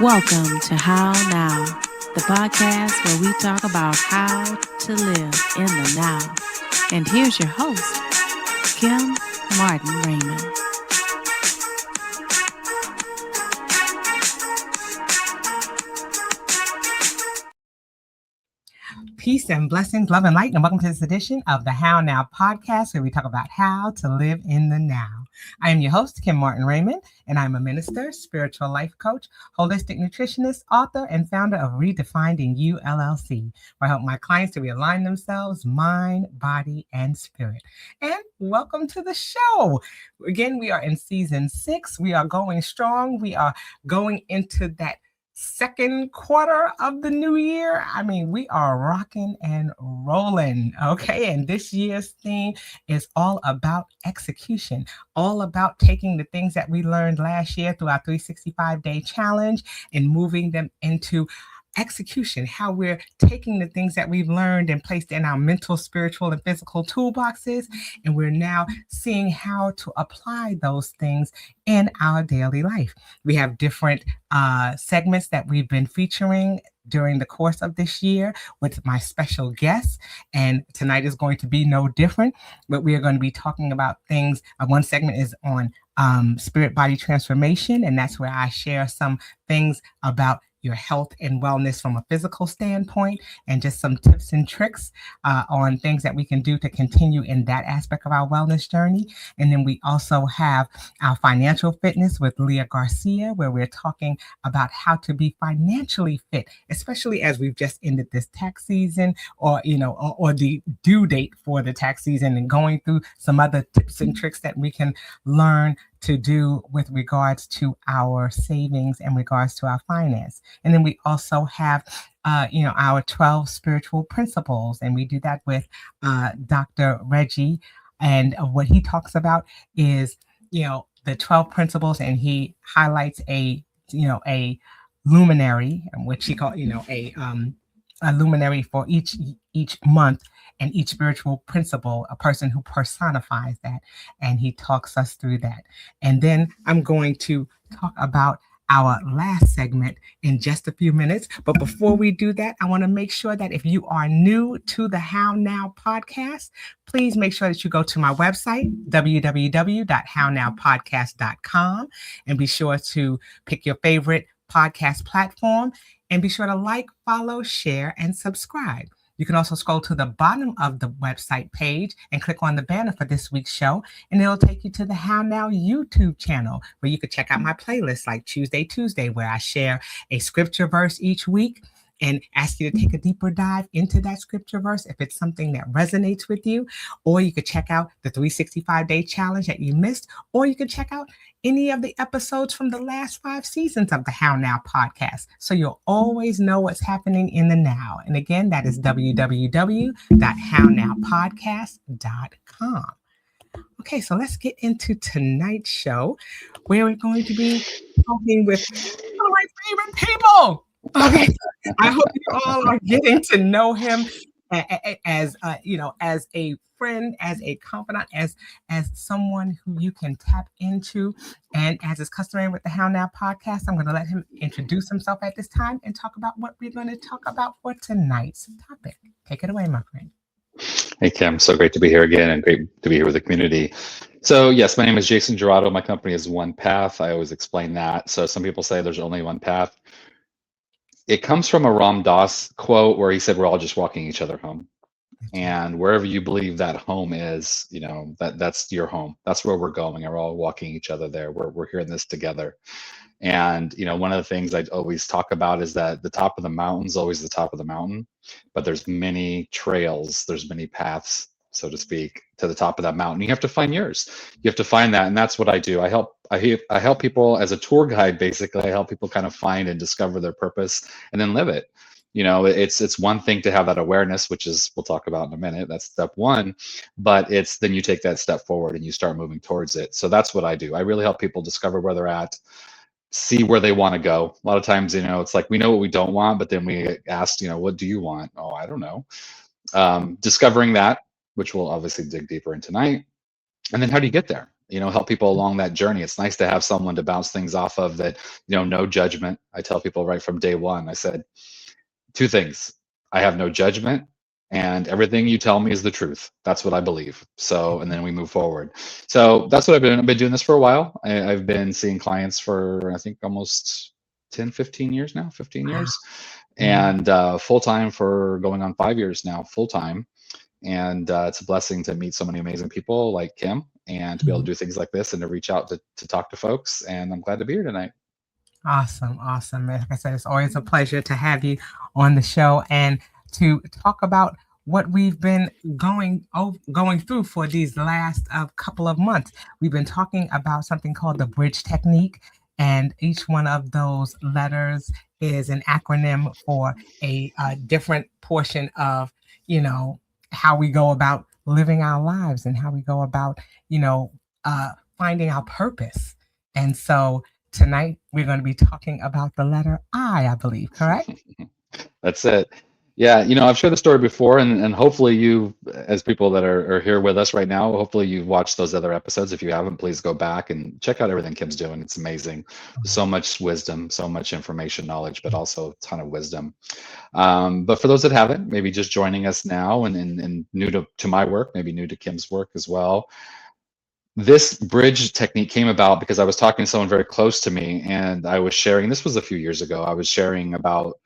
Welcome to How Now, the podcast where we talk about how to live in the now. And here's your host, Kim Martin Raymond. Peace and blessings, love and light, and welcome to this edition of the How Now podcast, where we talk about how to live in the now. I am your host, Kim Martin Raymond, and I'm a minister, spiritual life coach, holistic nutritionist, author, and founder of Redefined You LLC, where I help my clients to realign themselves, mind, body, and spirit. And welcome to the show. Again, we are in season 6. We are going strong. We are going into that second quarter of the new year. I mean, we are rocking and rolling, okay? And this year's theme is all about execution, all about taking the things that we learned last year through our 365-day challenge and moving them into execution, how we're taking the things that we've learned and placed in our mental, spiritual, and physical toolboxes, and we're now seeing how to apply those things in our daily life. We have different segments that we've been featuring during the course of this year with my special guests, and tonight is going to be no different, but we are going to be talking about things. One segment is on spirit body transformation, and that's where I share some things about your health and wellness from a physical standpoint, and just some tips and tricks on things that we can do to continue in that aspect of our wellness journey. And then we also have our financial fitness with Leah Garcia, where we're talking about how to be financially fit, especially as we've just ended this tax season, or the due date for the tax season, and going through some other tips and tricks that we can learn to do with regards to our savings and regards to our finance. And then we also have our 12 spiritual principles, and we do that with Dr. Reggie. And what he talks about is, the 12 principles, and he highlights a luminary, which he called, a luminary for each month, and each spiritual principle, a person who personifies that, and he talks us through that. And then I'm going to talk about our last segment in just a few minutes. But before we do that, I want to make sure that if you are new to the How Now podcast, please make sure that you go to my website, www.hownowpodcast.com, and be sure to pick your favorite podcast platform, and be sure to like, follow, share, and subscribe. You can also scroll to the bottom of the website page and click on the banner for this week's show, and it'll take you to the How Now YouTube channel, where you can check out my playlist like Tuesday, where I share a scripture verse each week and ask you to take a deeper dive into that scripture verse if it's something that resonates with you. Or you could check out the 365-day challenge that you missed, or you can check out any of the episodes from the last 5 seasons of the How Now podcast, so you'll always know what's happening in the now. And again, that is www.hownowpodcast.com. Okay, so let's get into tonight's show, where we're going to be talking with some of my favorite people. Okay, I hope you all are getting to know him as as a friend, as a confidant, as someone who you can tap into. And as is customary with the How Now podcast, I'm going to let him introduce himself at this time and talk about what we're going to talk about for tonight's topic. Take it away, my friend. Hey, Kim. So great to be here again, and great to be here with the community. So yes, my name is Jason Jurado. My company is One Path. I always explain that. So some people say there's only one path. It comes from a Ram Dass quote where he said, we're all just walking each other home. And wherever you believe that home is, that's your home. That's where we're going. We're all walking each other there. We're here in this together. And, one of the things I always talk about is that the top of the mountain is always the top of the mountain, but there's many trails, there's many paths, so to speak, to the top of that mountain. You have to find yours. You have to find that. And that's what I do. I help people as a tour guide. Basically, I help people kind of find and discover their purpose and then live it. It's one thing to have that awareness, which is, we'll talk about in a minute. That's step one, but it's then you take that step forward and you start moving towards it. So that's what I do. I really help people discover where they're at, see where they want to go. A lot of times, it's like we know what we don't want, but then we get asked, what do you want? Oh, I don't know. Discovering that, which we'll obviously dig deeper in tonight. And then how do you get there? help people along that journey. It's nice to have someone to bounce things off of that, no judgment. I tell people right from day one, I said, two things. I have no judgment, and everything you tell me is the truth. That's what I believe. So, and then we move forward. So that's what I've been doing this for a while. I've been seeing clients for, I think, almost 10, 15 years now, 15 Wow. years, Yeah. and full time for going on 5 years now, full time. And it's a blessing to meet so many amazing people like Kim, and to be able to Mhm. do things like this and to reach out to talk to folks. And I'm glad to be here tonight. Awesome. Awesome. Like I said, it's always a pleasure to have you on the show and to talk about what we've been going through for these last couple of months. We've been talking about something called the bridge technique, and each one of those letters is an acronym for a different portion of, you know, how we go about living our lives and how we go about, you know, finding our purpose. And so tonight we're going to be talking about the letter I believe, correct? That's it. Yeah, I've shared the story before, and hopefully you, as people that are here with us right now, hopefully you've watched those other episodes. If you haven't, please go back and check out everything Kim's doing. It's amazing. So much wisdom, so much information, knowledge, but also a ton of wisdom. But for those that haven't, maybe just joining us now and new to my work, maybe new to Kim's work as well. This bridge technique came about because I was talking to someone very close to me, and I was sharing, this was a few years ago, I was sharing about,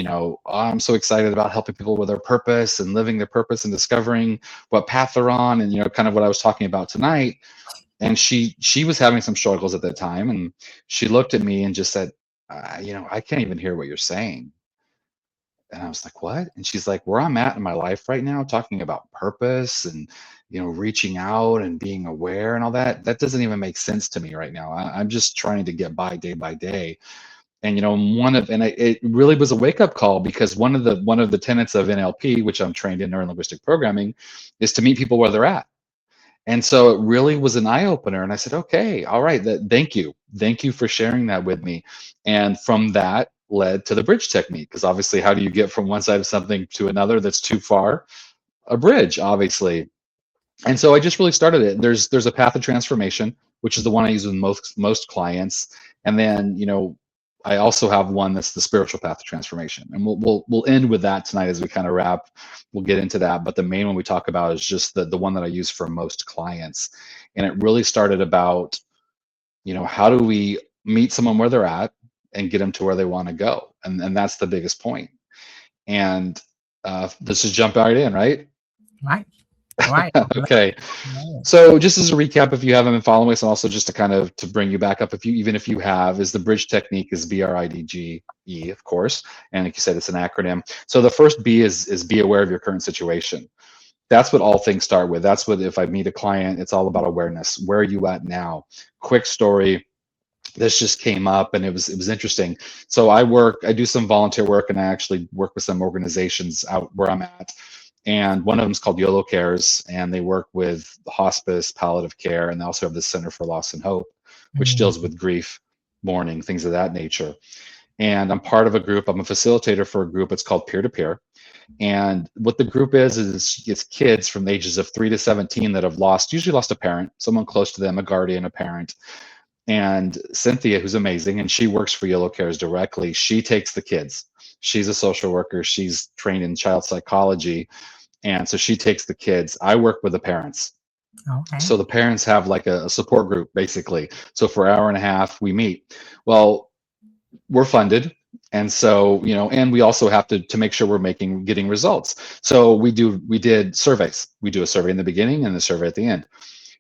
"Oh, I'm so excited about helping people with their purpose and living their purpose and discovering what path they're on," and kind of what I was talking about tonight. And she was having some struggles at that time, and she looked at me and just said, "I can't even hear what you're saying." And I was like, "What?" And she's like, "Where I'm at in my life right now, talking about purpose and reaching out and being aware and all that, that doesn't even make sense to me right now. I'm just trying to get by day." And it really was a wake up call, because one of the tenets of NLP, which I'm trained in, neuro linguistic programming, is to meet people where they're at. And so it really was an eye opener. And I said, "Okay, all right, thank you for sharing that with me." And from that led to the bridge technique, because obviously, how do you get from one side of something to another that's too far? A bridge, obviously. And so I just really started it. There's a path of transformation, which is the one I use with most clients. And then, I also have one that's the spiritual path of transformation. And we'll end with that tonight as we kind of wrap. We'll get into that. But the main one we talk about is just the one that I use for most clients. And it really started about, how do we meet someone where they're at and get them to where they want to go? And that's the biggest point. And let's just jump right in, right? Right. Right. Okay. Right. So just as a recap, if you haven't been following us, and also just to kind of to bring you back up, even if you have, is the bridge technique is B.R.I.D.G.E, of course. And like you said, it's an acronym. So the first B is be aware of your current situation. That's what all things start with. That's what, if I meet a client, it's all about awareness. Where are you at now? Quick story. This just came up, and it was interesting. So I do some volunteer work, and I actually work with some organizations out where I'm at. And one of them is called YOLO Cares, and they work with hospice, palliative care, and they also have the Center for Loss and Hope, which Mm. deals with grief, mourning, things of that nature. And I'm part of a group. I'm a facilitator for a group. It's called Peer to Peer. And what the group is it's kids from the ages of 3 to 17 that have usually lost a parent, someone close to them, a guardian, a parent. And Cynthia, who's amazing, and she works for Yellow Cares directly, she takes the kids. She's a social worker. She's trained in child psychology. And so she takes the kids. I work with the parents. Okay. So the parents have like a support group, basically. So for an hour and a half, we meet. Well, we're funded. And so, and we also have to make sure we're getting results. So we did surveys. We do a survey in the beginning and a survey at the end.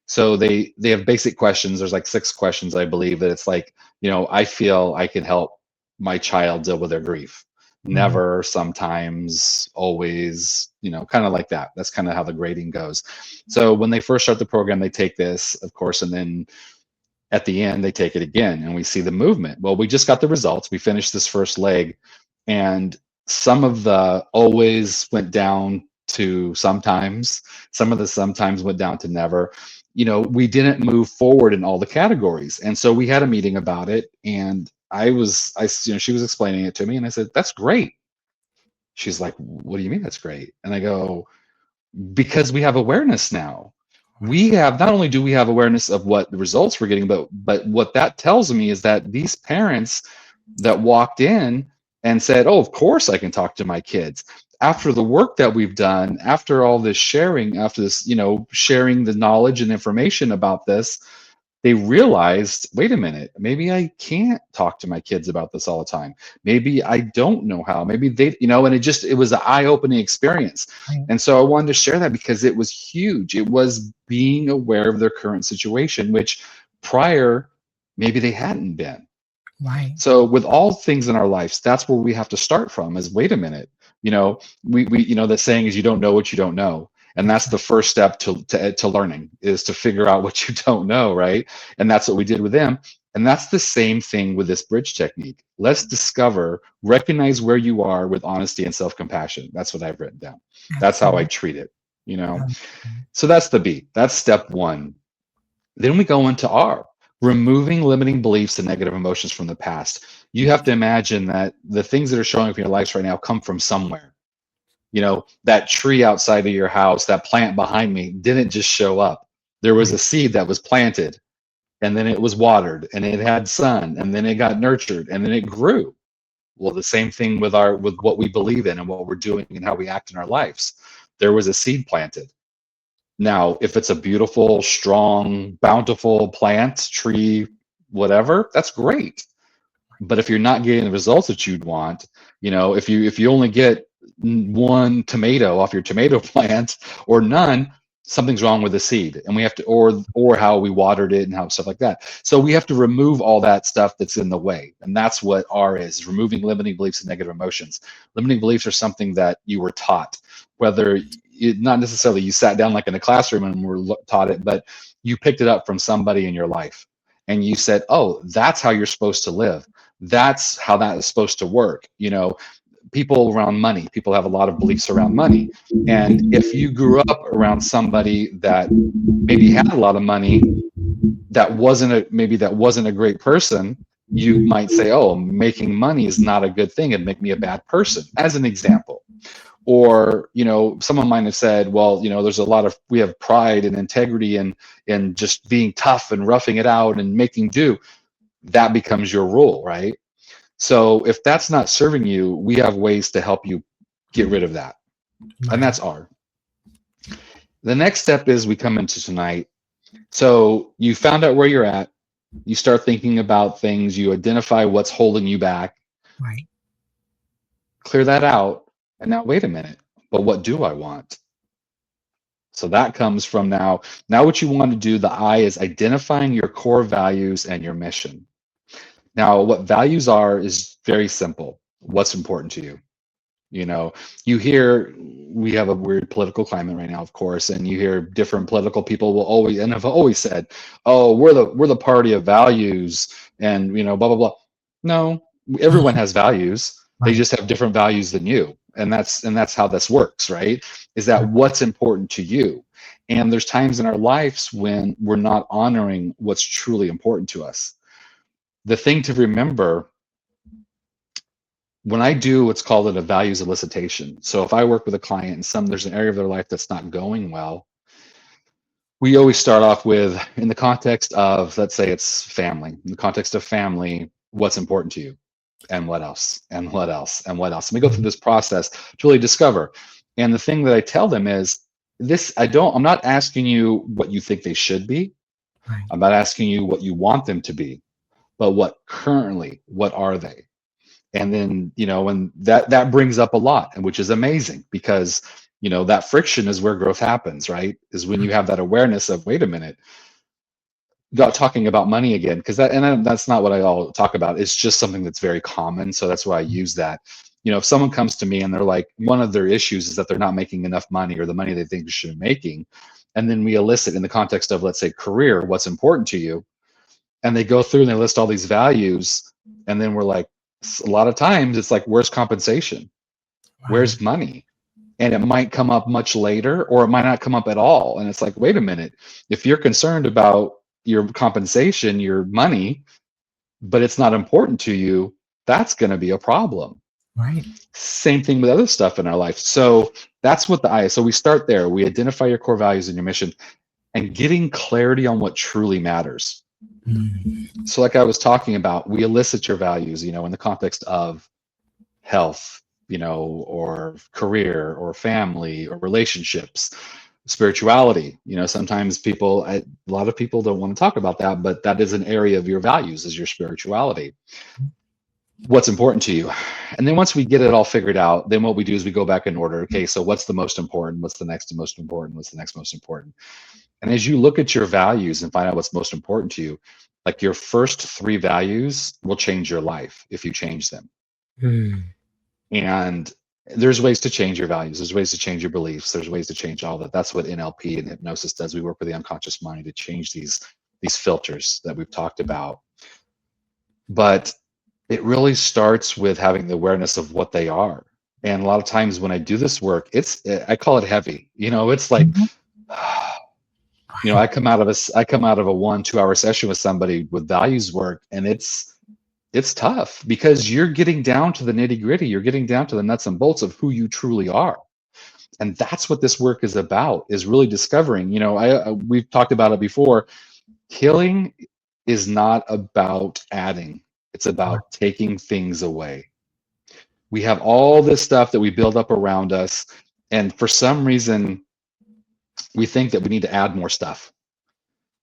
So they have basic questions. There's like 6 questions, I believe, that it's like, I feel I can help my child deal with their grief. Mhm. Never, sometimes, always, kind of like that. That's kind of how the grading goes. So when they first start the program, they take this, of course, and then at the end they take it again, and we see the movement. Well, we just got the results. We finished this first leg, and some of the always went down to sometimes, some of the sometimes went down to never. We didn't move forward in all the categories. And so we had a meeting about it, and she was explaining it to me, and I said, "That's great." She's like, "What do you mean that's great?" And I go, "Because we have awareness now. We have, not only do we have awareness of what the results we're getting, but what that tells me is that these parents that walked in and said, "Oh, of course I can talk to my kids." After the work that we've done, after all this sharing, after this, sharing the knowledge and information about this, they realized, wait a minute, maybe I can't talk to my kids about this all the time. Maybe I don't know how. Maybe they, and it was an eye-opening experience. Right. And so I wanted to share that because it was huge. It was being aware of their current situation, which prior, maybe they hadn't been. Right. So with all things in our lives, that's where we have to start from is, wait a minute, we the saying is, you don't know what you don't know. And that's the first step to learning, is to figure out what you don't know, right? And that's what we did with them. And that's the same thing with this bridge technique. Let's discover, recognize where you are with honesty and self-compassion. That's what I've written down. That's how I Absolutely. treat it, Um, So that's the B. That's step one. Then we go into R, removing limiting beliefs and negative emotions from the past. You have to imagine that the things that are showing up in your lives right now come from somewhere. That tree outside of your house, that plant behind me didn't just show up. There was a seed that was planted, and then it was watered, and it had sun, and then it got nurtured, and then it grew. Well, the same thing with what we believe in and what we're doing and how we act in our lives. There was a seed planted. Now, if it's a beautiful, strong, bountiful plant, tree, whatever, that's great. But if you're not getting the results that you'd want, if you only get one tomato off your tomato plant or none, something's wrong with the seed. And we have to, or how we watered it and how stuff like that. So we have to remove all that stuff that's in the way. And that's what R is removing limiting beliefs and negative emotions. Limiting beliefs are something that you were taught, whether not necessarily you sat down like in a classroom and were taught it, but you picked it up from somebody in your life and you said, oh, that's how you're supposed to live. That's how that is supposed to work. People around money, people have a lot of beliefs around money. And if you grew up around somebody that maybe had a lot of money, that wasn't a great person, you might say, oh, making money is not a good thing and make me a bad person, as an example. Or, someone might have said, well, we have pride and integrity and just being tough and roughing it out and making do. That becomes your rule, right? So if that's not serving you, we have ways to help you get rid of that. And that's R. The next step is we come into tonight. So you found out where you're at. You start thinking about things. You identify what's holding you back. Right. Clear that out. And now, wait a minute, but what do I want? So that comes from now what you want to do, the I, is identifying your core values and your mission. Now, what values are is very simple. What's important to you? You hear, we have a weird political climate right now, of course, and you hear different political people will always, and have always said, oh, we're the party of values and, blah, blah, blah. No, everyone has values. They just have different values than you. And that's how this works, right? Is that what's important to you? And there's times in our lives when we're not honoring what's truly important to us. The thing to remember, when I do what's called a values elicitation, so if I work with a client and there's an area of their life that's not going well, we always start off with, in the context of, let's say it's family, in the context of family, what's important to you? And what else? And what else? And what else? And we go through this process to really discover. And the thing that I tell them is I'm not asking you what you think they should be. Right. I'm not asking you what you want them to be, but what are they? And then, and that brings up a lot, and which is amazing because, that friction is where growth happens, right? Is when you have that awareness of, wait a minute, not talking about money again, because that's not what I all talk about. It's just something that's very common. So that's why I use that. If someone comes to me and they're like, one of their issues is that they're not making enough money or the money they think they should be making. And then we elicit in the context of, let's say, career, what's important to you. And they go through and they list all these values. And then we're like, a lot of times it's like, where's compensation? Where's money? And it might come up much later, or it might not come up at all. And it's like, wait a minute, if you're concerned about your compensation, your money, but it's not important to you, that's going to be a problem. Right. Same thing with other stuff in our life. So that's what the I is. So we start there. We identify your core values and your mission. and getting clarity on what truly matters. Mm. So like I was talking about, we elicit your values, in the context of health, or career or family or relationships, spirituality. Sometimes a lot of people don't want to talk about that, but that is an area of your values, is your spirituality. What's important to you. And then once we get it all figured out, then what we do is we go back in order. Okay, so what's the most important? What's the next most important? What's the next most important? And as you look at your values and find out what's most important to you, like your first 3 values will change your life if you change them. Mm. And there's ways to change your values. There's ways to change your beliefs. There's ways to change all that. That's what NLP and hypnosis does. We work with the unconscious mind to change these filters that we've talked about. But it really starts with having the awareness of what they are. And a lot of times when I do this work, I call it heavy. It's like, Mhm. I come out of a 1-2 hour session with somebody with values work, and it's tough because you're getting down to the nitty gritty. You're getting down to the nuts and bolts of who you truly are. And that's what this work is about, is really discovering, we've talked about it before. Healing is not about adding. It's about taking things away. We have all this stuff that we build up around us. And for some reason, we think that we need to add more stuff.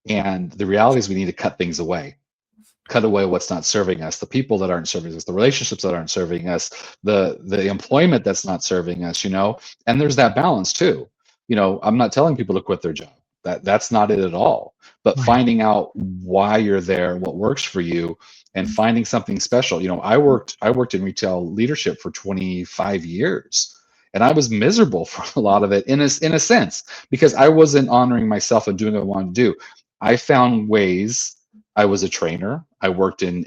And the reality is we need to cut things away. Cut away what's not serving us, the people that aren't serving us, the relationships that aren't serving us, the employment that's not serving us, and there's that balance too. I'm not telling people to quit their job. That's not it at all. But Right. finding out why you're there, what works for you, and finding something special. I worked in retail leadership for 25 years. And I was miserable for a lot of it in a sense, because I wasn't honoring myself and doing what I wanted to do. I found ways. I was a trainer. I worked in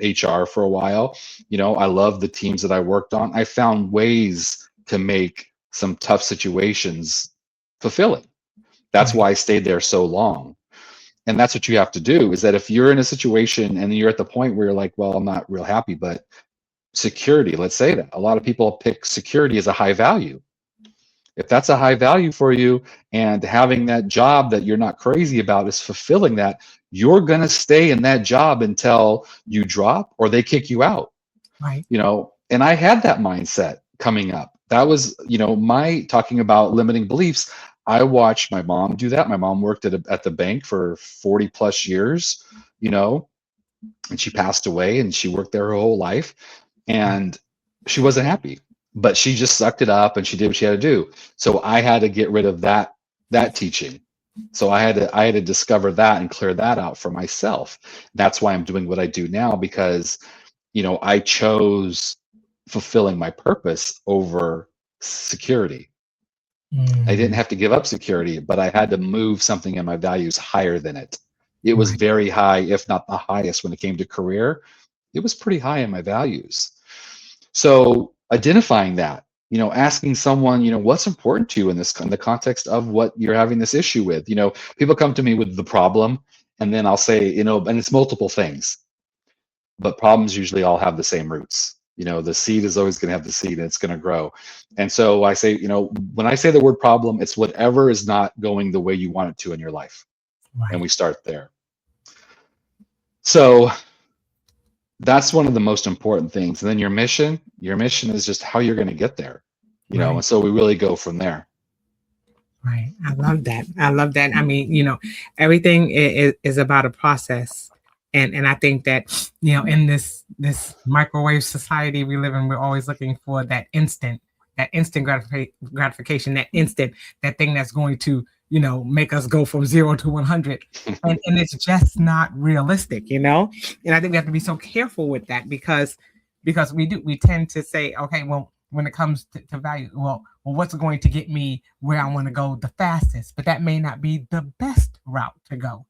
HR for a while. I love the teams that I worked on. I found ways to make some tough situations fulfilling. That's Right. why I stayed there so long. And that's what you have to do, is that if you're in a situation and you're at the point where you're like, well, I'm not real happy, but security, let's say that. A lot of people pick security as a high value. If that's a high value for you, and having that job that you're not crazy about is fulfilling that, you're going to stay in that job until you drop or they kick you out. Right. And I had that mindset coming up. That was, my talking about limiting beliefs. I watched my mom do that. My mom worked at the bank for 40 plus years, and she passed away, and she worked there her whole life, and she wasn't happy, but she just sucked it up and she did what she had to do. So I had to get rid of that teaching. So I had to discover that and clear that out for myself. That's why I'm doing what I do now, because I chose fulfilling my purpose over security. I didn't have to give up security, but I had to move something in my values higher than it. It was very high, if not the highest, when it came to career. It was pretty high in my values. So identifying that, asking someone, what's important to you in the context of what you're having this issue with. People come to me with the problem, and then I'll say, and it's multiple things, but problems usually all have the same roots. The seed is always going to have the seed, and it's going to grow. And so I say, when I say the word problem, it's whatever is not going the way you want it to in your life. Right. And we start there. So that's one of the most important things. And then your mission is just how you're going to get there, and so we really go from there. Right. I love that. I mean, everything is about a process. And I think that, in this microwave society we live in, we're always looking for that instant gratification, that thing that's going to, make us go from 0 to 100. And it's just not realistic, And I think we have to be so careful with that, because we tend to say, okay, well, when it comes to value, well, what's going to get me where I want to go the fastest? But that may not be the best route to go.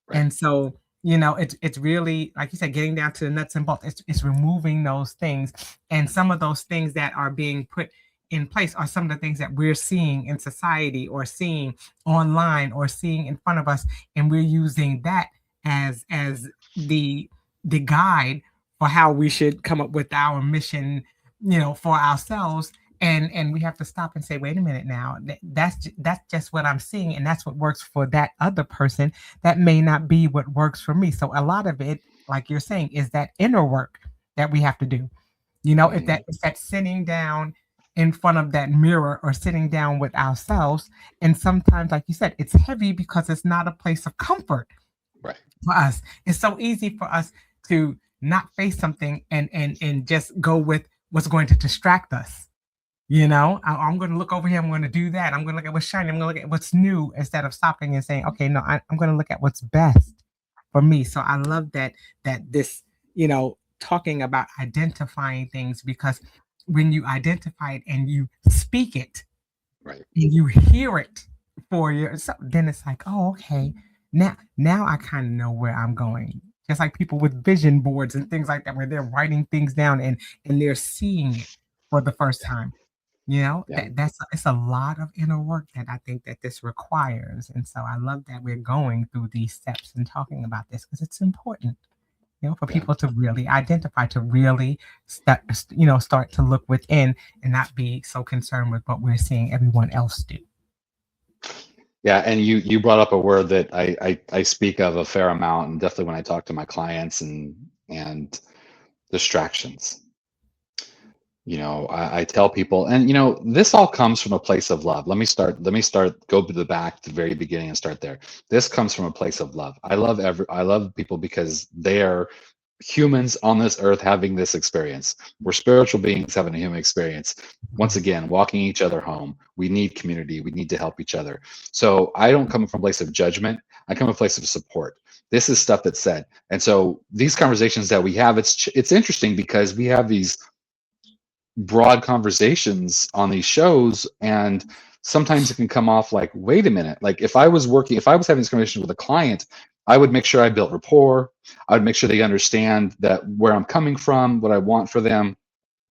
Right. And so, it's really, like you said, getting down to the nuts and bolts. It's removing those things. And some of those things that are being put in place are some of the things that we're seeing in society, or seeing online, or seeing in front of us. And we're using that as the guide for how we should come up with our mission, for ourselves. And we have to stop and say, wait a minute now, that's just what I'm seeing, and that's what works for that other person. That may not be what works for me. So a lot of it, like you're saying, is that inner work that we have to do. If Mhm. it's that sitting down in front of that mirror or sitting down with ourselves. And sometimes, like you said, it's heavy because it's not a place of comfort Right. for us. It's so easy for us to not face something and just go with what's going to distract us. I'm going to look over here. I'm going to do that. I'm going to look at what's shiny. I'm going to look at what's new instead of stopping and saying, okay, no, I'm going to look at what's best for me. So I love that this, talking about identifying things, because when you identify it and you speak it Right. and you hear it for yourself, then it's like, oh, okay, now I kind of know where I'm going. Just like people with vision boards and things like that, where they're writing things down and they're seeing it for the first Yeah. time. Yeah. It's a lot of inner work that I think that this requires. And so I love that we're going through these steps and talking about this, because it's important, for Yeah. people to really identify, to really start to look within and not be so concerned with what we're seeing everyone else do. Yeah, and you brought up a word that I speak of a fair amount, and definitely when I talk to my clients, and distractions. I tell people, and this all comes from a place of love. Let me start, go to the back to the very beginning and start there. This comes from a place of love. I love people because they are humans on this earth having this experience. We're spiritual beings having a human experience. Once again, walking each other home. We need community. We need to help each other. So I don't come from a place of judgment. I come from a place of support. This is stuff that's said. And so these conversations that we have, it's interesting because we have these broad conversations on these shows, and sometimes it can come off like, wait a minute, like if I was having this conversation with a client, I would make sure I built rapport. I would make sure they understand that where I'm coming from, what I want for them.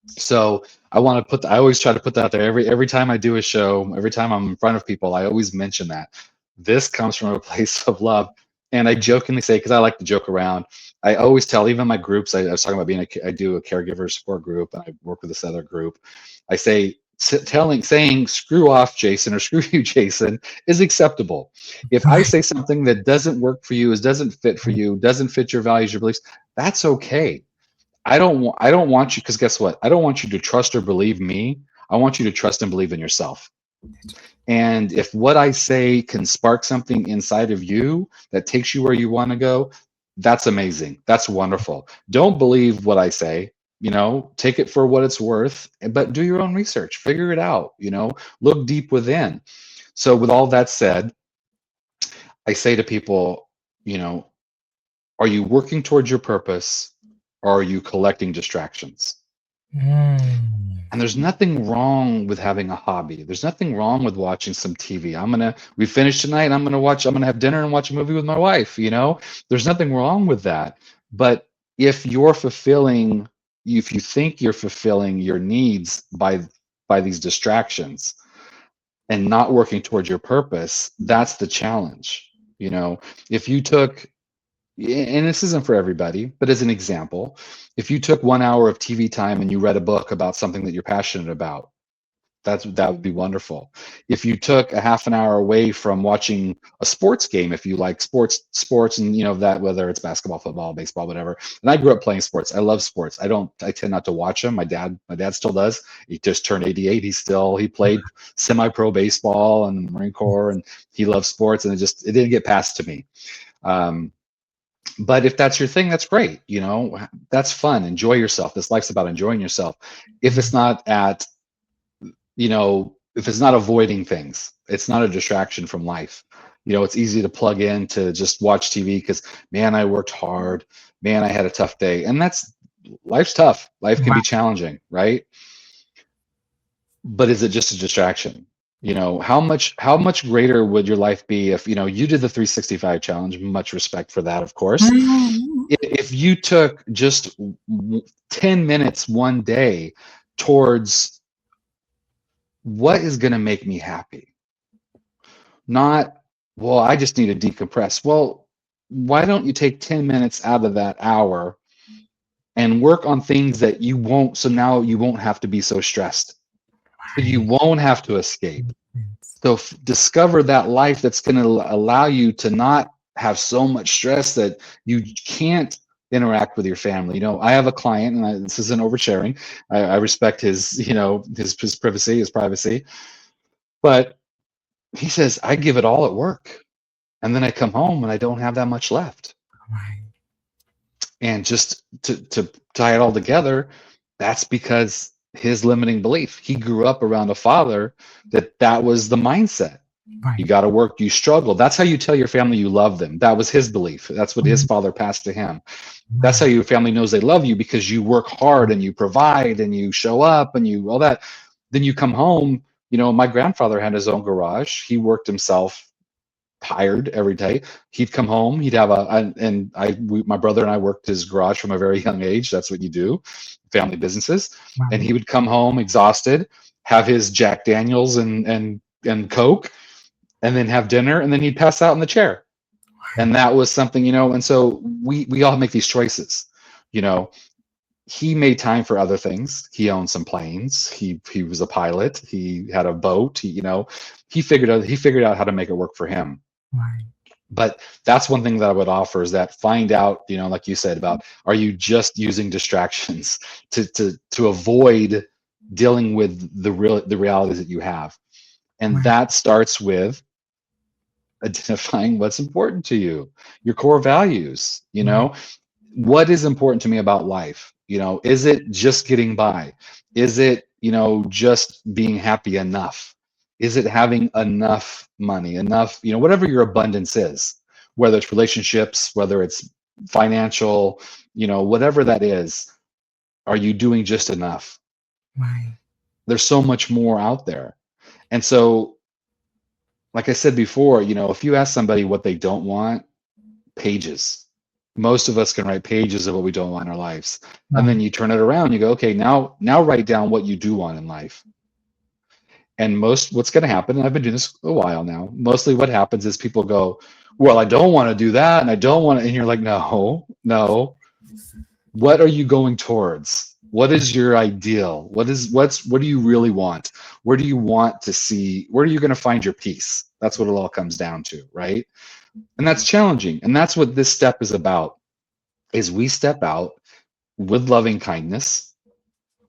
So I always try to put that out there every time I do a show, every time I'm in front of people, I always mention that this comes from a place of love. And I jokingly say, because I like to joke around, I always tell, even my groups, I was talking about I do a caregiver support group, and I work with this other group. I say, saying screw off Jason or screw you Jason is acceptable. If I Right. say something that doesn't work for you, doesn't fit for you, doesn't fit your values, your beliefs, that's okay. I don't want you, because guess what? I don't want you to trust or believe me. I want you to trust and believe in yourself. And if what I say can spark something inside of you that takes you where you want to go, that's amazing. That's wonderful. Don't believe what I say, take it for what it's worth, but do your own research, figure it out, look deep within. So with all that said, I say to people, you know, are you working towards your purpose, or are you collecting distractions? Mm. And there's nothing wrong with having a hobby. There's nothing wrong with watching some TV. We finished tonight. I'm gonna have dinner and watch a movie with my wife. There's nothing wrong with that. But if if you think you're fulfilling your needs by these distractions and not working towards your purpose, that's the challenge. If you took, and this isn't for everybody, but as an example, if you took 1 hour of TV time and you read a book about something that you're passionate about, that would be wonderful. If you took a half an hour away from watching a sports game, if you like sports, and that, whether it's basketball, football, baseball, whatever. And I grew up playing sports. I love sports. I tend not to watch them. My dad still does. He just turned 88. He played semi-pro baseball and Marine Corps, and he loves sports, and it didn't get past to me. But if that's your thing, that's great. That's fun. Enjoy yourself. This life's about enjoying yourself. If it's not if it's not avoiding things, it's not a distraction from life. It's easy to plug in to just watch TV because, man, I worked hard. Man, I had a tough day. And life's tough. Life can be Right. challenging, right? But is it just a distraction? How much greater would your life be if you did the 365 challenge? Much respect for that, of course. Mm. If you took just 10 minutes one day towards what is going to make me happy, not, well, I just need to decompress. Well, why don't you take 10 minutes out of that hour and work on things that you won't, so now you won't have to be so stressed. so you won't have to escape. Yes. So discover that life that's going to allow you to not have so much stress that you can't interact with your family. I have a client, and this isn't oversharing. I respect his, his privacy, but he says, I give it all at work, and then I come home and I don't have that much left. Right. And just to tie it all together, that's because his limiting belief. He grew up around a father that was the mindset. You Right. got to work, you struggle. That's how you tell your family you love them. That was his belief. That's what his father passed to him. That's how Right. your family knows they love you, because you work hard and you provide and you show up and you all that. Then you come home. My grandfather had his own garage. He worked himself tired every day. He'd come home. He'd have my brother and I worked his garage from a very young age. That's what you do, family businesses. And Right. he would come home exhausted, have his Jack Daniels and Coke, and then have dinner, and then he'd pass out in the chair. And that was something. And so we all make these choices. you know he made time for other things. He owned some planes. He was a pilot. He had a boat. He figured out how to make it work for him. Right. But that's one thing that I would offer, is that find out, like you said, about, are you just using distractions to avoid dealing with the realities that you have. And Right. that starts with identifying what's important to you, your core values. Right. What is important to me about life? Is it just getting by? Is it, just being happy enough? Is it having enough money, enough, whatever your abundance is, whether it's relationships, whether it's financial, whatever that is, are you doing just enough? Right. There's so much more out there. And so, like I said before, if you ask somebody what they don't want, pages. Most of us can write pages of what we don't want in our lives. And then Right. you turn it around, you go, okay, now write down what you do want in life. And what's going to happen, and I've been doing this a while now, mostly what happens is people go, well, I don't want to do that, and I don't want to, and you're like, no. What are you going towards? What is your ideal? What do you really want? Where do you want to see? Where are you going to find your peace? That's what it all comes down to, right? And that's challenging. And that's what this step is about, is we step out with loving kindness,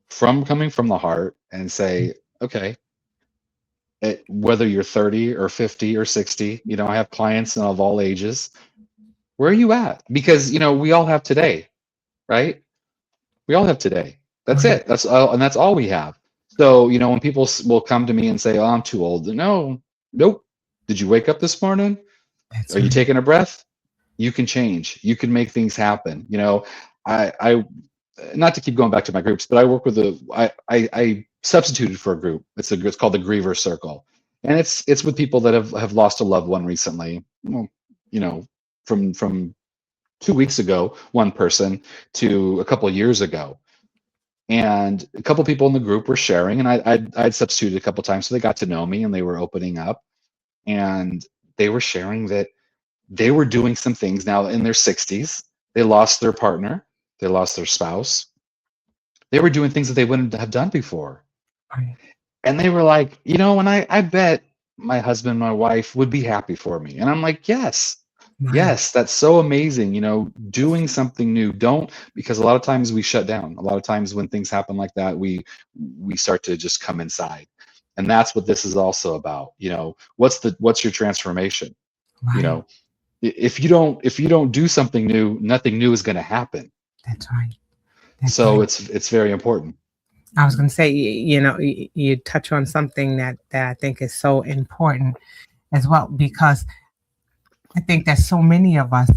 coming from the heart, and say, okay, whether you're 30 or 50 or 60, I have clients of all ages. Where are you at? Because, we all have today, right? We all have today. That's Right. it. That's all, and that's all we have. So, when people will come to me and say, oh, I'm too old. No, nope. Did you wake up this morning? That's Are you right. taking a breath? You can change. You can make things happen. I not to keep going back to my groups, but I work with I substituted for a group. It's called the Griever Circle, and it's with people that have lost a loved one recently. Well, from 2 weeks ago, one person, to a couple of years ago. And a couple people in the group were sharing, and I'd substituted a couple times, so they got to know me and they were opening up, and they were sharing that they were doing some things now in their 60s. They lost their partner, they lost their spouse. They were doing things that they wouldn't have done before. Right. And they were like, and I bet my husband, my wife would be happy for me. And I'm like, yes, Right. yes, that's so amazing. Doing something new. Don't, because a lot of times we shut down. A lot of times when things happen like that, we start to just come inside. And that's what this is also about. What's your transformation? You Right. know, if you don't do something new, nothing new is going to happen. That's right. That's So right. it's very important. I was going to say, you touch on something that I think is so important as well, because I think that so many of us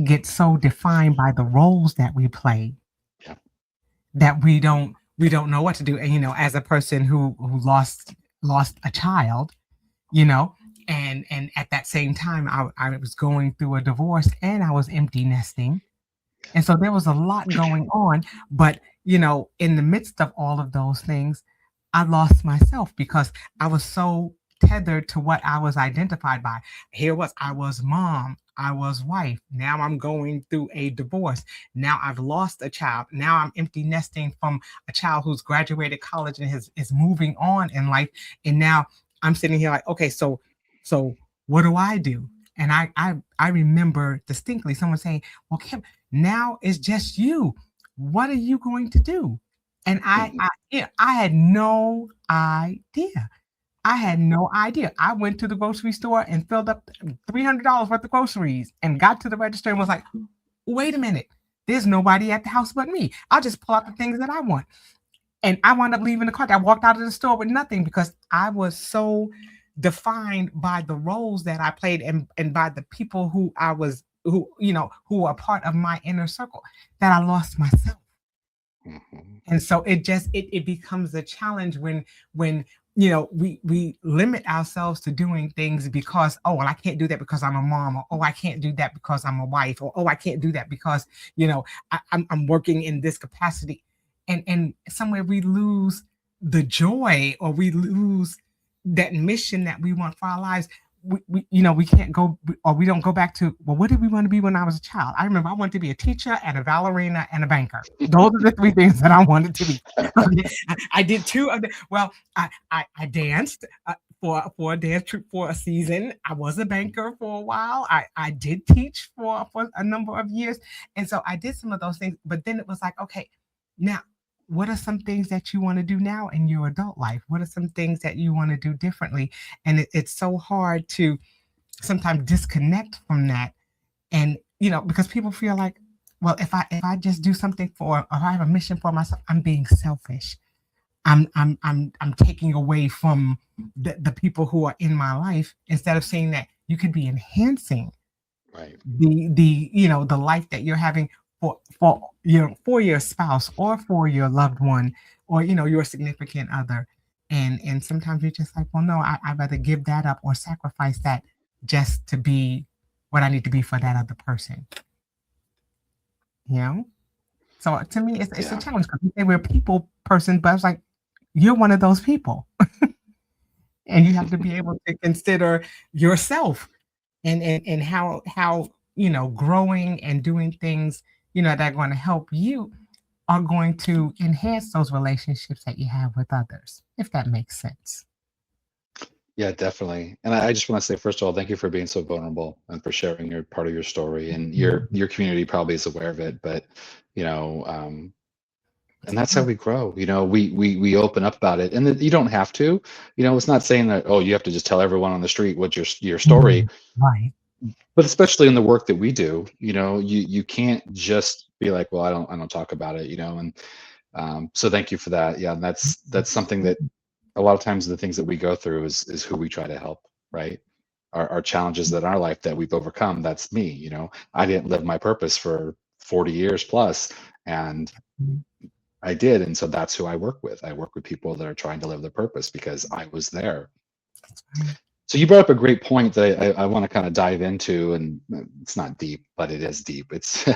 get so defined by the roles that we play Yeah. that we don't know what to do. And as a person who lost a child, you know, and at that same time, I was going through a divorce and I was empty nesting. And so there was a lot going on. But, in the midst of all of those things, I lost myself because I was so tethered to what I was identified by. I was mom, I was wife. Now I'm going through a divorce. Now I've lost a child. Now I'm empty nesting from a child who's graduated college and is moving on in life. And now I'm sitting here like, okay, so what do I do? And I remember distinctly someone saying, well, Kim, now it's just you. What are you going to do? And I had no idea. I had no idea. I went to the grocery store and filled up $300 worth of groceries and got to the register and was like, wait a minute, there's nobody at the house but me. I'll just pull out the things that I want. And I wound up leaving the cart. I walked out of the store with nothing because I was so defined by the roles that I played and by the people who are part of my inner circle that I lost myself. And so it becomes a challenge when we limit ourselves to doing things because, oh well, I can't do that because I'm a mom, or oh I can't do that because I'm a wife, or oh I can't do that because I'm working in this capacity, and somewhere we lose the joy, or we lose that mission that we want for our lives. We can't go, or we don't go back to, well, what did we want to be when I was a child? I remember I wanted to be a teacher and a ballerina and a banker. Those are the three things that I wanted to be. I did two of the, well, I danced for a dance troupe for a season. I was a banker for a while. I did teach for a number of years. And so I did some of those things, but then it was like, okay, now what are some things that you want to do now in your adult life? What are some things that you want to do differently? And it's so hard to sometimes disconnect from that. And, because people feel like, well, if I just do something or I have a mission for myself, I'm being selfish. I'm taking away from the people who are in my life, instead of saying that you could be enhancing the life that you're having for your spouse, or for your loved one, or your significant other. And sometimes you're just like, well, no, I'd rather give that up or sacrifice that just to be what I need to be for that other person. So to me, it's a challenge, because we say we're a people person, but it's like, you're one of those people. And you have to be able to consider yourself and how growing and doing things that are going to help you are going to enhance those relationships that you have with others, if that makes sense. Yeah, definitely. And I just want to say, first of all, thank you for being so vulnerable and for sharing your part of your story. And your community probably is aware of it, but and that's how we grow. We open up about it, and you don't have to. It's not saying that, oh, you have to just tell everyone on the street what your story. Right. But especially in the work that we do, you can't just be like, well, I don't talk about it, and so thank you for that. Yeah, and that's something that a lot of times the things that we go through is who we try to help, right? Our challenges in our life that we've overcome. That's me. I didn't live my purpose for 40 years plus, and I did, and so that's who I work with. I work with people that are trying to live their purpose because I was there. So you brought up a great point that I want to kind of dive into, and it's not deep, but it is deep. It's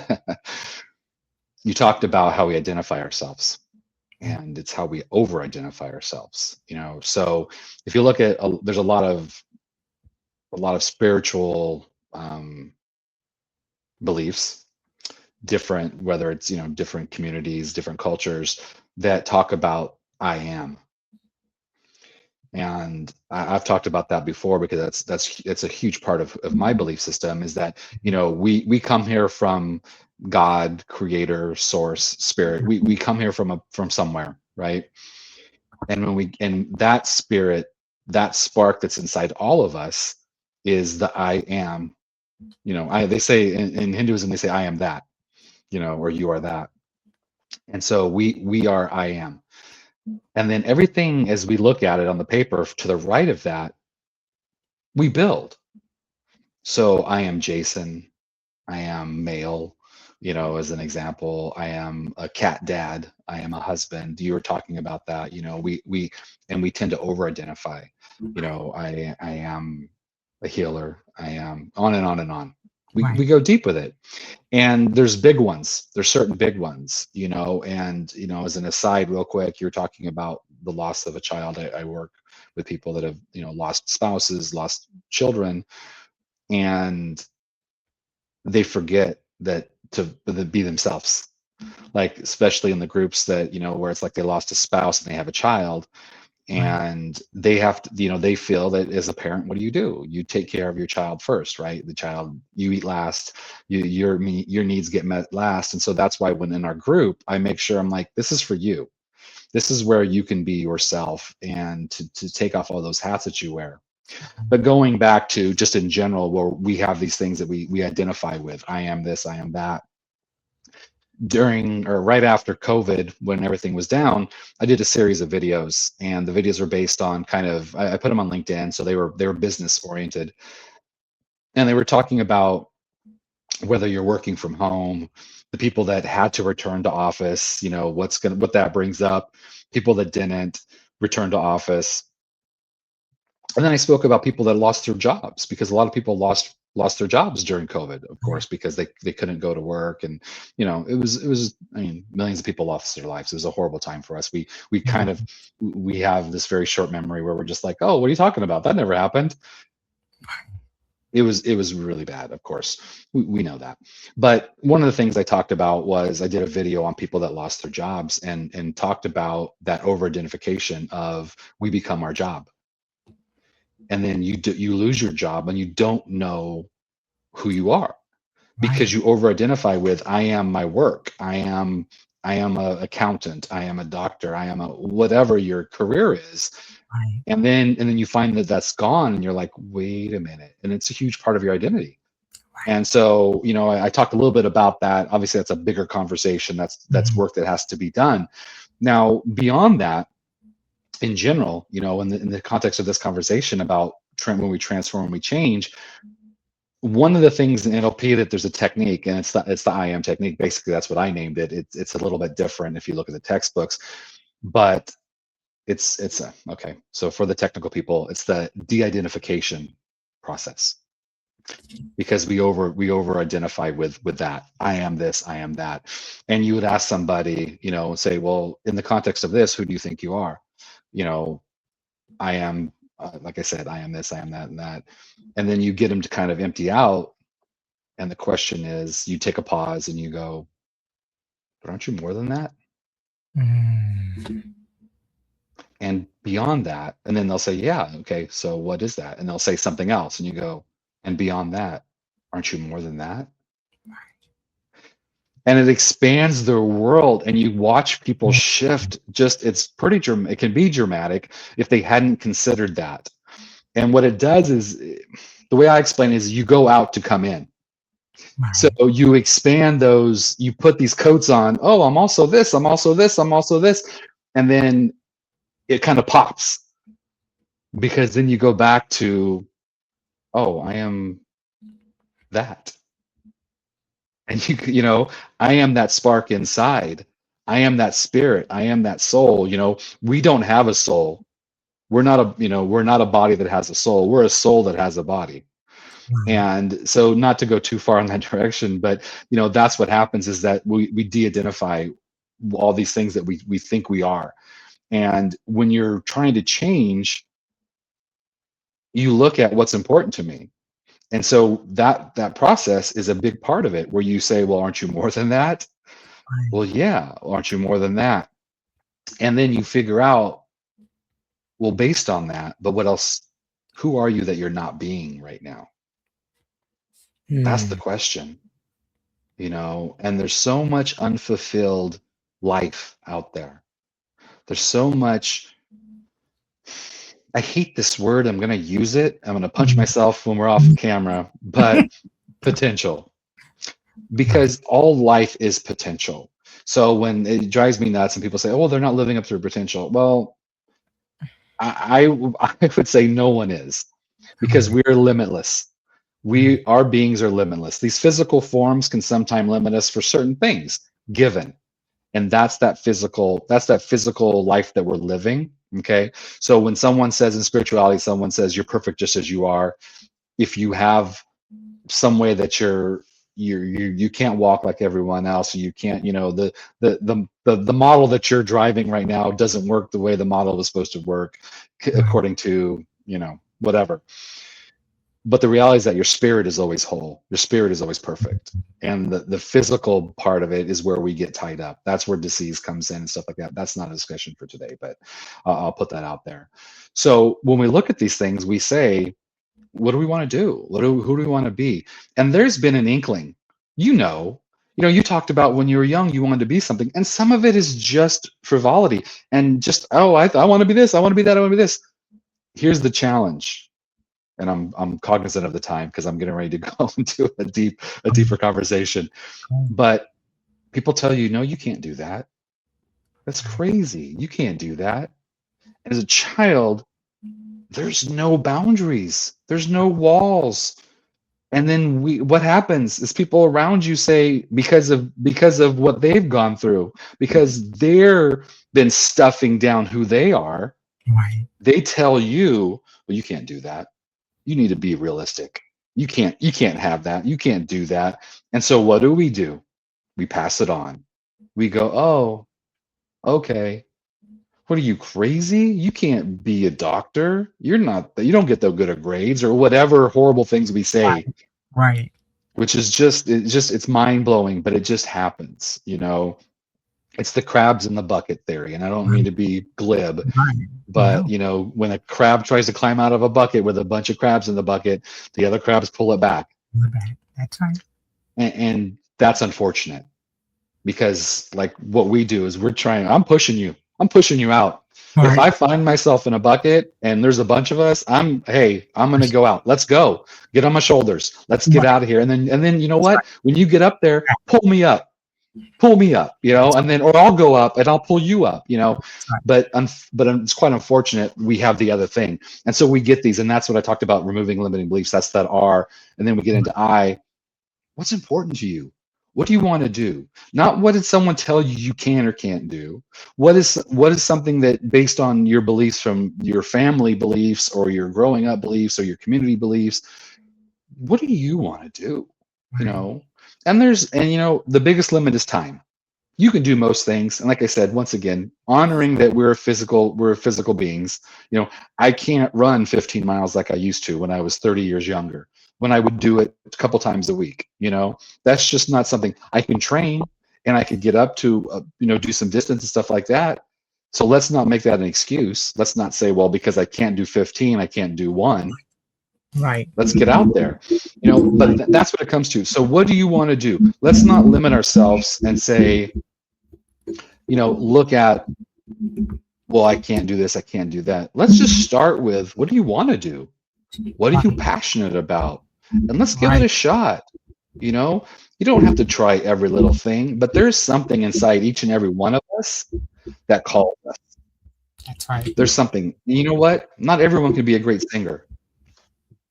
you talked about how we identify ourselves, and it's how we over-identify ourselves. So if you look at, there's a lot of spiritual beliefs, different, whether it's different communities, different cultures that talk about I am. And I've talked about that before, because that's a huge part of my belief system, is that we come here from God, creator, source, spirit. We come here from somewhere, right? And that spirit, that spark that's inside all of us, is the I am. They say in Hinduism, they say I am that, or you are that. And so we are I am. And then everything, as we look at it on the paper to the right of that, we build. So I am Jason. I am male, as an example. I am a cat dad. I am a husband. You were talking about that. We tend to over-identify. I am a healer. I am on and on and on. We go deep with it. And there's big ones. There's certain big ones, and as an aside real quick, you're talking about the loss of a child. I work with people that have, lost spouses, lost children, and they forget that to be themselves. Like, especially in the groups that, where it's like they lost a spouse and they have a child, Right. and they have to, they feel that as a parent, what do? You take care of your child first, right? The child, you eat last, your needs get met last. And so that's why when in our group, I make sure I'm like, this is for you. This is where you can be yourself, and to take off all those hats that you wear. But going back to just in general, where we have these things that we identify with, I am this, I am that. During or right after COVID, when everything was down, I did a series of videos, and the videos were based on kind of, I put them on LinkedIn, so they were business oriented, and they were talking about whether you're working from home, the people that had to return to office, what that brings up, people that didn't return to office. And then I spoke about people that lost their jobs, because a lot of people lost their jobs during COVID, of course, because they couldn't go to work. And it was I mean, millions of people lost their lives. It was a horrible time for us. We kind of, we have this very short memory where we're just like, oh, what are you talking about? That never happened. It was really bad, of course. We know that. But one of the things I talked about was, I did a video on people that lost their jobs, and talked about that over identification of, we become our job. And then you lose your job, and you don't know who you are, because you over identify with, I am my work, I am a accountant, I am a doctor, I am a whatever your career is. Right. And then you find that that's gone, and you're like, wait a minute. And it's a huge part of your identity. And so, I talked a little bit about that. Obviously, that's a bigger conversation. That's work that has to be done. Now, beyond that, in general, in the context of this conversation about when we transform, we change, one of the things in NLP, that there's a technique, and it's the I am technique. Basically, that's what I named it. It's a little bit different if you look at the textbooks, but it's okay. So for the technical people, it's the de-identification process, because we over identify with that. I am this, I am that. And you would ask somebody, say, well, in the context of this, who do you think you are? I am, like I said, I am this, I am that, and that. And then you get them to kind of empty out. And the question is, you take a pause and you go, but aren't you more than that? And beyond that, and then they'll say, yeah, okay, so what is that? And they'll say something else, and you go, and beyond that, aren't you more than that? And it expands their world, and you watch people shift. It's pretty dramatic. It can be dramatic if they hadn't considered that. And what it does is, the way I explain it is, you go out to come in. So you expand those, you put these coats on. Oh, I'm also this, I'm also this, I'm also this. And then it kind of pops, because then you go back to, oh, I am that. And I am that spark inside. I am that spirit. I am that soul. We don't have a soul. We're not a body that has a soul. We're a soul that has a body. And so, not to go too far in that direction, but that's what happens, is that we de-identify all these things that we think we are. And when you're trying to change, you look at what's important to me. And so that process is a big part of it, where you say, well, aren't you more than that? Well, yeah, aren't you more than that? And then you figure out, well, based on that, but what else? Who are you that you're not being right now? That's the question, and there's so much unfulfilled life out there. There's so much, I hate this word. I'm going to use it. I'm going to punch myself when we're off camera, but potential. Because all life is potential. So when it drives me nuts and people say, oh, they're not living up to their potential. Well, I would say no one is, because we're limitless. Our beings are limitless. These physical forms can sometimes limit us for certain things given. And that's that physical life that we're living. Okay. So when someone says in spirituality, someone says you're perfect just as you are, if you have some way that you're you can't walk like everyone else. You can't, the model that you're driving right now doesn't work the way the model is supposed to work, according to, whatever. But the reality is that your spirit is always whole. Your spirit is always perfect. And the physical part of it is where we get tied up. That's where disease comes in and stuff like that. That's not a discussion for today, but I'll put that out there. So when we look at these things, we say, what do we want to do? Who do we want to be? And there's been an inkling, you talked about when you were young, you wanted to be something. And some of it is just frivolity and just, I want to be this. I want to be that. I want to be this. Here's the challenge. And I'm cognizant of the time because I'm getting ready to go into a deeper conversation. But people tell you, no, you can't do that. That's crazy. You can't do that. As a child, there's no boundaries. There's no walls. And then what happens is people around you say, because of what they've gone through, because they're been stuffing down who they are, Right. They tell you, well, you can't do that. You need to be realistic. You can't have that. You can't do that. And so what do? We pass it on. We go, oh, okay. What are you, crazy? You can't be a doctor. You don't get that good of grades, or whatever horrible things we say. Right. Which is it's mind blowing, but it just happens, It's the crabs in the bucket theory. And I don't mean to be glib, but when a crab tries to climb out of a bucket with a bunch of crabs in the bucket, the other crabs pull it back. That's right. And that's unfortunate, because like what we do is I'm pushing you out. Right. If I find myself in a bucket and there's a bunch of us, I'm going to go out. Let's go. Get on my shoulders. Let's get out of here. And then you know what? When you get up there, pull me up, and then, or I'll go up and I'll pull you up, but it's quite unfortunate. We have the other thing. And so we get these, and that's what I talked about, removing limiting beliefs. That's that R. And then we get into I. What's important to you? What do you want to do? Not what did someone tell you you can or can't do. What is something that, based on your beliefs from your family beliefs or your growing up beliefs or your community beliefs, what do you want to do? And the biggest limit is time. You can do most things. And like I said, once again, honoring that we're physical beings. I can't run 15 miles like I used to when I was 30 years younger, when I would do it a couple times a week. That's just not something I can train, and I could get up to, do some distance and stuff like that. So let's not make that an excuse. Let's not say, well, because I can't do 15, I can't do 1. Right. Let's get out there, but that's what it comes to. So what do you want to do? Let's not limit ourselves and say, look at, well, I can't do this, I can't do that. Let's just start with, what do you want to do? What are you passionate about? And let's give it a shot. You don't have to try every little thing, but there's something inside each and every one of us that calls us. That's right. There's something. You know what? Not everyone can be a great singer.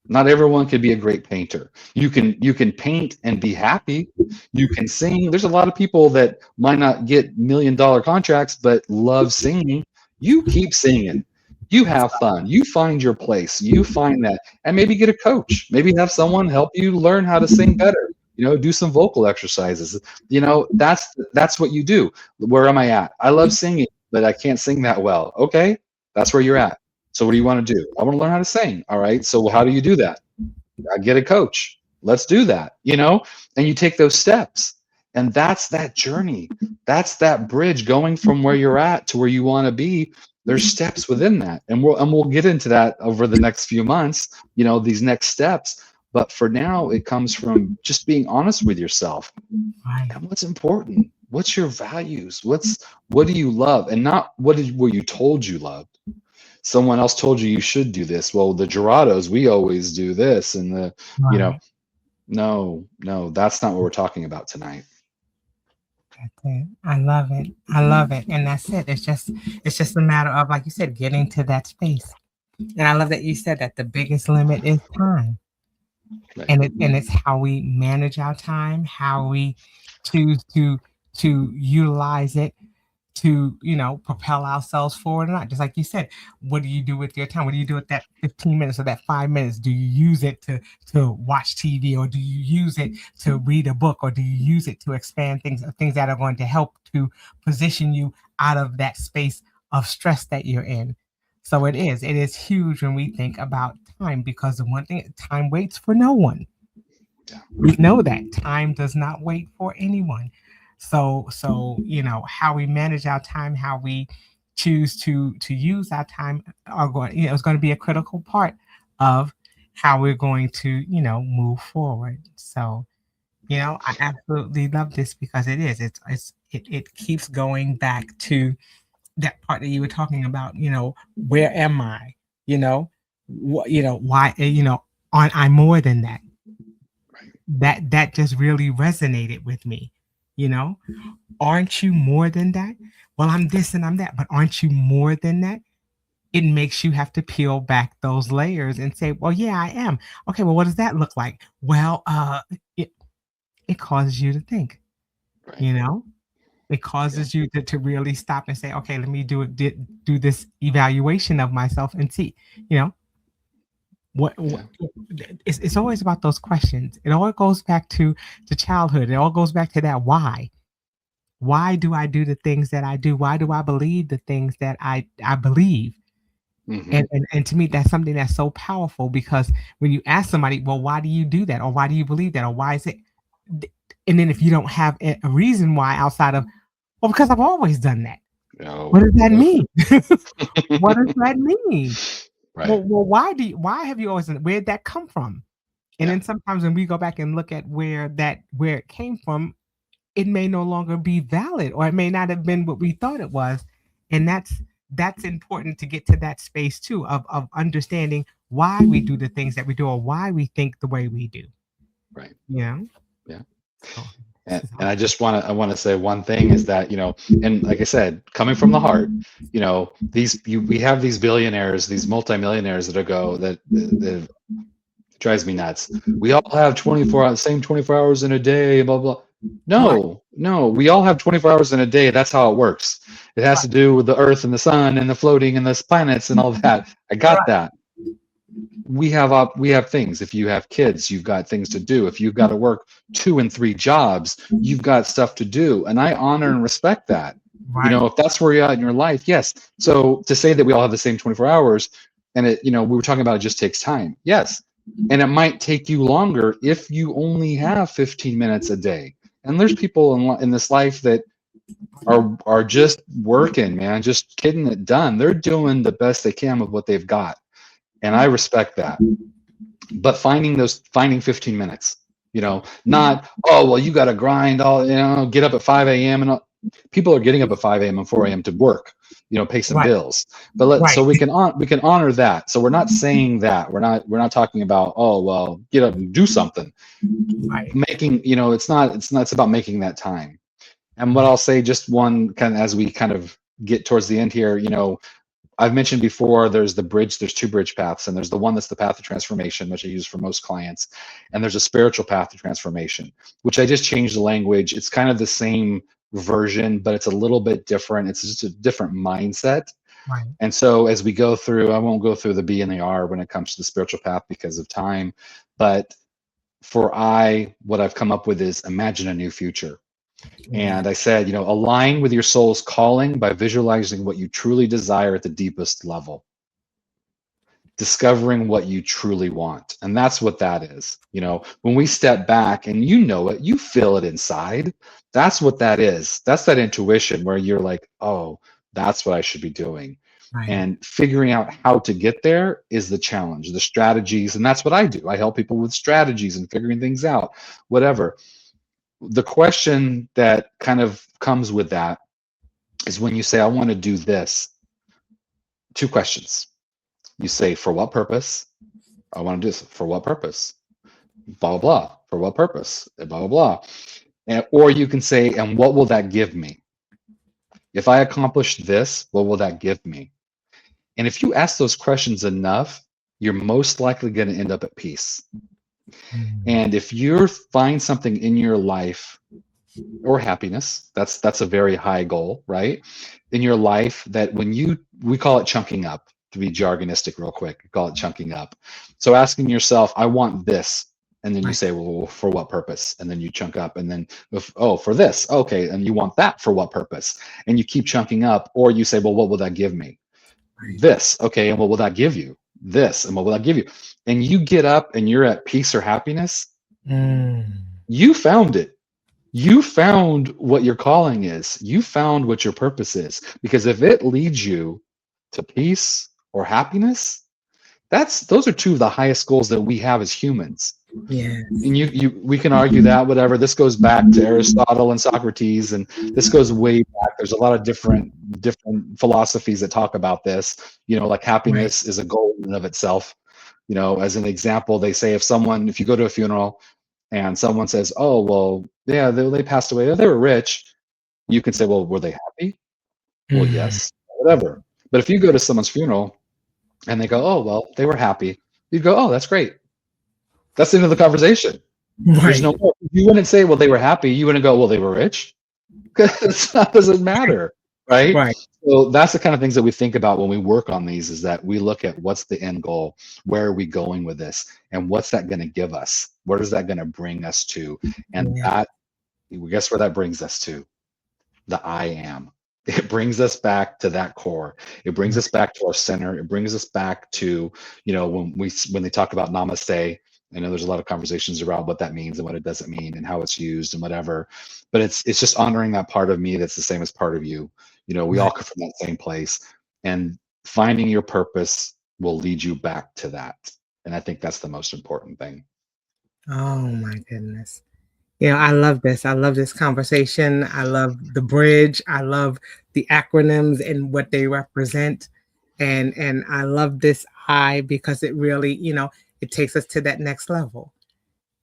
Not everyone can be a great painter. You can paint and be happy. You can sing. There's a lot of people that might not get $1 million contracts, but love singing. You keep singing. You have fun. You find your place. You find that, and maybe get a coach. Maybe have someone help you learn how to sing better. Do some vocal exercises. That's what you do. Where am I at? I love singing, but I can't sing that well. Okay, that's where you're at. So what do you want to do? I want to learn how to sing. All right. So how do you do that? I get a coach. Let's do that. And you take those steps, and that's that journey. That's that bridge going from where you're at to where you want to be. There's steps within that, and we'll get into that over the next few months. These next steps. But for now, it comes from just being honest with yourself. And what's important? What's your values? What do you love? And not what were you told you loved? Someone else told you should do this. Well, the Jurados, we always do this. And no, that's not what we're talking about tonight. That's it. I love it. And that's it. It's just a matter of, like you said, getting to that space. And I love that you said that the biggest limit is time. Right. And it's how we manage our time, how we choose to utilize it to, propel ourselves forward or not. Just like you said, what do you do with your time? What do you do with that 15 minutes or that 5 minutes? Do you use it to watch TV, or do you use it to read a book, or do you use it to expand things that are going to help to position you out of that space of stress that you're in? So it is huge when we think about time, because the one thing, time waits for no one. Yeah. We know that time does not wait for anyone. So how we manage our time, how we choose to use our time are going, it's going to be a critical part of how we're going to, move forward. So, I absolutely love this, because it keeps going back to that part that you were talking about, where am I? Why, aren't I more than that? That just really resonated with me. You know, aren't you more than that? Well, I'm this and I'm that, but aren't you more than that? It makes you have to peel back those layers and say, well, yeah, I am. Okay, well, what does that look like? Well, it, it causes you to think, Right. it causes you to really stop and say, okay, let me do this evaluation of myself and see, what it's always about those questions. It all goes back to childhood. It all goes back to that why do I do the things that I do? Why do I believe the things that I believe? Mm-hmm. And to me, that's something that's so powerful, because when you ask somebody, well, why do you do that, or why do you believe that, or why is it, and then if you don't have a reason why outside of, well, because I've always done that. No. What does that mean? What does that mean? Right. Well, why have you always done it? Where'd that come from? And then sometimes when we go back and look at where it came from, it may no longer be valid, or it may not have been what we thought it was. And that's important to get to that space too, of understanding why we do the things that we do, or why we think the way we do. Right. Yeah. Oh, and I just want to say one thing is that, and like I said, coming from the heart, we have these billionaires, these multimillionaires that drives me nuts. We all have 24 hours in a day, blah, blah. No, we all have 24 hours in a day. That's how it works. It has to do with the earth and the sun and the floating and the planets and all that. I got that. We have things. If you have kids, you've got things to do. If you've got to work 2 and 3 jobs, you've got stuff to do. And I honor and respect that. Right. If that's where you're at in your life, yes. So to say that we all have the same 24 hours and we were talking about it just takes time. Yes. And it might take you longer if you only have 15 minutes a day. And there's people in this life that are just working, man, just getting it done. They're doing the best they can with what they've got. And I respect that. But finding 15 minutes, not, oh, well, you got to grind get up at 5 a.m. and people are getting up at 5 a.m. and 4 a.m. to work, pay some bills. But so we can honor that. So we're not saying that. We're not talking about, oh, well, get up and do something. Right. Making, it's about making that time. And what I'll say, just one kind of, as we kind of get towards the end here, I've mentioned before, there's 2 bridge paths, and there's the one that's the path of transformation, which I use for most clients. And there's a spiritual path to transformation, which I just changed the language. It's kind of the same version, but it's a little bit different. It's just a different mindset. Right. And so as we go through, I won't go through the B and the R when it comes to the spiritual path because of time, but what I've come up with is imagine a new future. And I said, align with your soul's calling by visualizing what you truly desire at the deepest level. Discovering what you truly want. And that's what that is. When we step back and you feel it inside, that's what that is. That's that intuition where you're like, oh, that's what I should be doing. Right. And figuring out how to get there is the challenge, the strategies. And that's what I do. I help people with strategies and figuring things out, whatever. The question that kind of comes with that is when you say, I want to do this, 2 questions. You say, for what purpose? I want to do this. For what purpose? Blah, blah, blah. For what purpose? Blah, blah, blah. Or you can say, and what will that give me? If I accomplish this, what will that give me? And if you ask those questions enough, you're most likely going to end up at peace. And if you find something in your life or happiness. That's a very high goal, right? In your life that we call it chunking up, to be jargonistic real quick, we call it chunking up. So asking yourself, I want this. And then you Right. say, well, for what purpose? And then you chunk up. And then, oh, for this. Okay. And you want that for what purpose? And you keep chunking up. Or you say, well, what will that give me? Right. This. Okay. And what will that give you? This. And what will that give you? And you get up and you're at peace or happiness. You found it. You found what your calling is. You found what your purpose is. Because if it leads you to peace or happiness, those are two of the highest goals that we have as humans. Yes. And we can argue that, whatever. This goes back to Aristotle and Socrates, and this goes way back. There's a lot of different philosophies that talk about this. Like happiness is a goal in and of itself. As an example, they say if you go to a funeral and someone says, oh, well, yeah, they passed away, they were rich, you can say, well, were they happy? Well, yes, whatever. But if you go to someone's funeral and they go, oh, well, they were happy, you'd go, oh, that's great. That's the end of the conversation. There's Right. no more. You wouldn't say, well, they were happy. You wouldn't go, well, they were rich. Because that doesn't matter, right? Right. So that's the kind of things that we think about when we work on these, is that we look at what's the end goal, where are we going with this, and what's that going to give us? Where is that going to bring us to? And guess where that brings us to? The I am. It brings us back to that core. It brings us back to our center. It brings us back to, when they talk about namaste, I know there's a lot of conversations around what that means and what it doesn't mean and how it's used and whatever, but it's just honoring that part of me that's the same as part of you. We all come from that same place, and finding your purpose will lead you back to that. And I think that's the most important thing. Oh my goodness. I love this. I love this conversation. I love the bridge. I love the acronyms and what they represent. And I love this I, because it really, it takes us to that next level.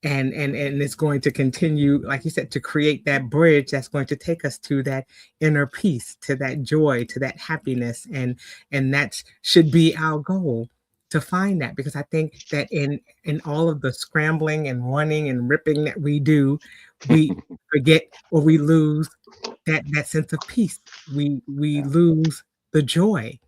And it's going to continue, like you said, to create that bridge that's going to take us to that inner peace, to that joy, to that happiness. And that should be our goal, to find that, because I think that in all of the scrambling and running and ripping that we do, we forget, or we lose that sense of peace. We lose the joy,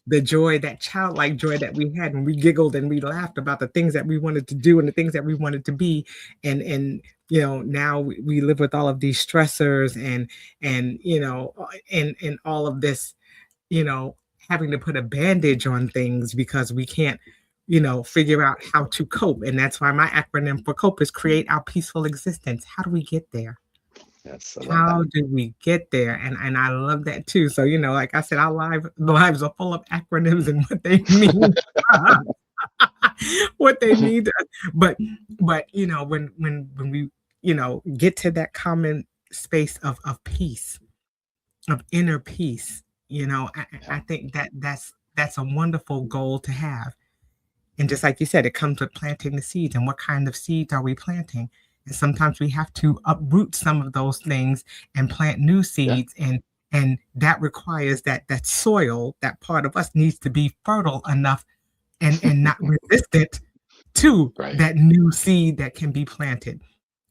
that childlike joy that we had when we giggled and we laughed about the things that we wanted to do and the things that we wanted to be. And now we live with all of these stressors and all of this, having to put a bandage on things because we can't figure out how to cope. And that's why my acronym for COPE is create our peaceful existence. How do we get there? Yes, I love How that. do we get there? And I love that too. So, like I said, our lives are full of acronyms and what they mean. What they mean to us. But when we, get to that common space of peace, of inner peace, I think that's a wonderful goal to have. And just like you said, it comes with planting the seeds. And what kind of seeds are we planting? And sometimes we have to uproot some of those things and plant new seeds. Yeah. And that requires that soil, that part of us needs to be fertile enough and not resistant to that new seed that can be planted.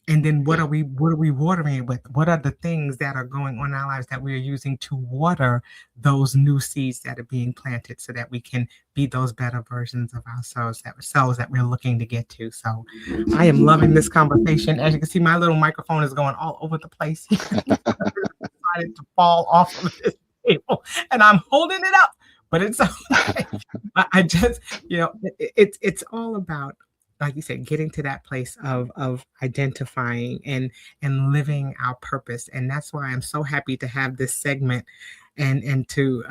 And then what are we watering it with? What are the things that are going on in our lives that we are using to water those new seeds that are being planted, so that we can be those better versions of ourselves that we're looking to get to? So I am loving this conversation. As you can see, my little microphone is going all over the place. Decided to fall off of this table, and I'm holding it up, but it's okay. I just, it's all about, like you said, getting to that place of identifying and living our purpose. And that's why I'm so happy to have this segment and to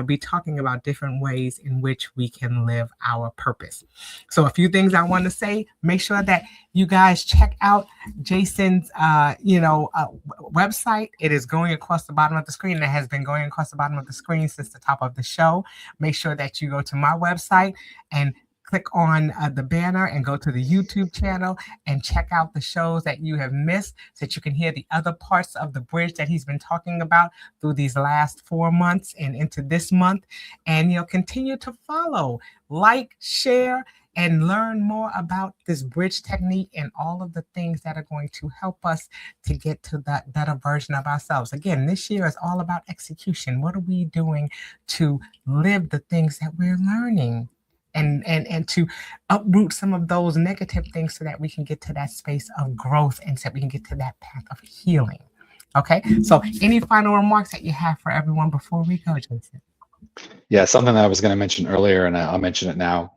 be talking about different ways in which we can live our purpose. So a few things I want to say: make sure that you guys check out Jason's website. It is going across the bottom of the screen. It has been going across the bottom of the screen since the top of the show. Make sure that you go to my website and click on the banner and go to the YouTube channel and check out the shows that you have missed, so that you can hear the other parts of the bridge that he's been talking about through these last 4 months and into this month. And continue to follow, like, share, and learn more about this bridge technique and all of the things that are going to help us to get to that better version of ourselves. Again, this year is all about execution. What are we doing to live the things that we're learning? And to uproot some of those negative things so that we can get to that space of growth and so we can get to that path of healing. Okay, so any final remarks that you have for everyone before we go, Jason? Yeah, something that I was going to mention earlier, and I'll mention it now.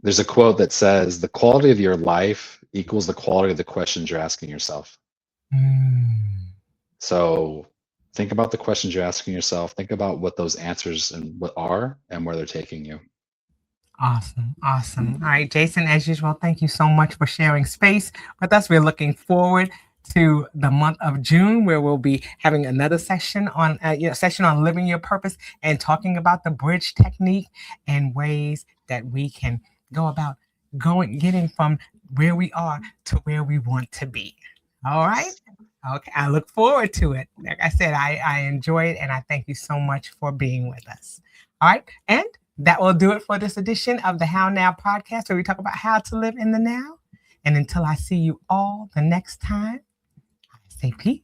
There's a quote that says, the quality of your life equals the quality of the questions you're asking yourself. So think about the questions you're asking yourself. Think about what those answers and what are and where they're taking you. Awesome. Awesome. All right, Jason, as usual, thank you so much for sharing space with us. We're looking forward to the month of June, where we'll be having another session on living your purpose and talking about the bridge technique and ways that we can go about getting from where we are to where we want to be. All right. Okay. I look forward to it. Like I said, I enjoy it, and I thank you so much for being with us. All right. And that will do it for this edition of the How Now podcast, where we talk about how to live in the now. And until I see you all the next time, I say peace.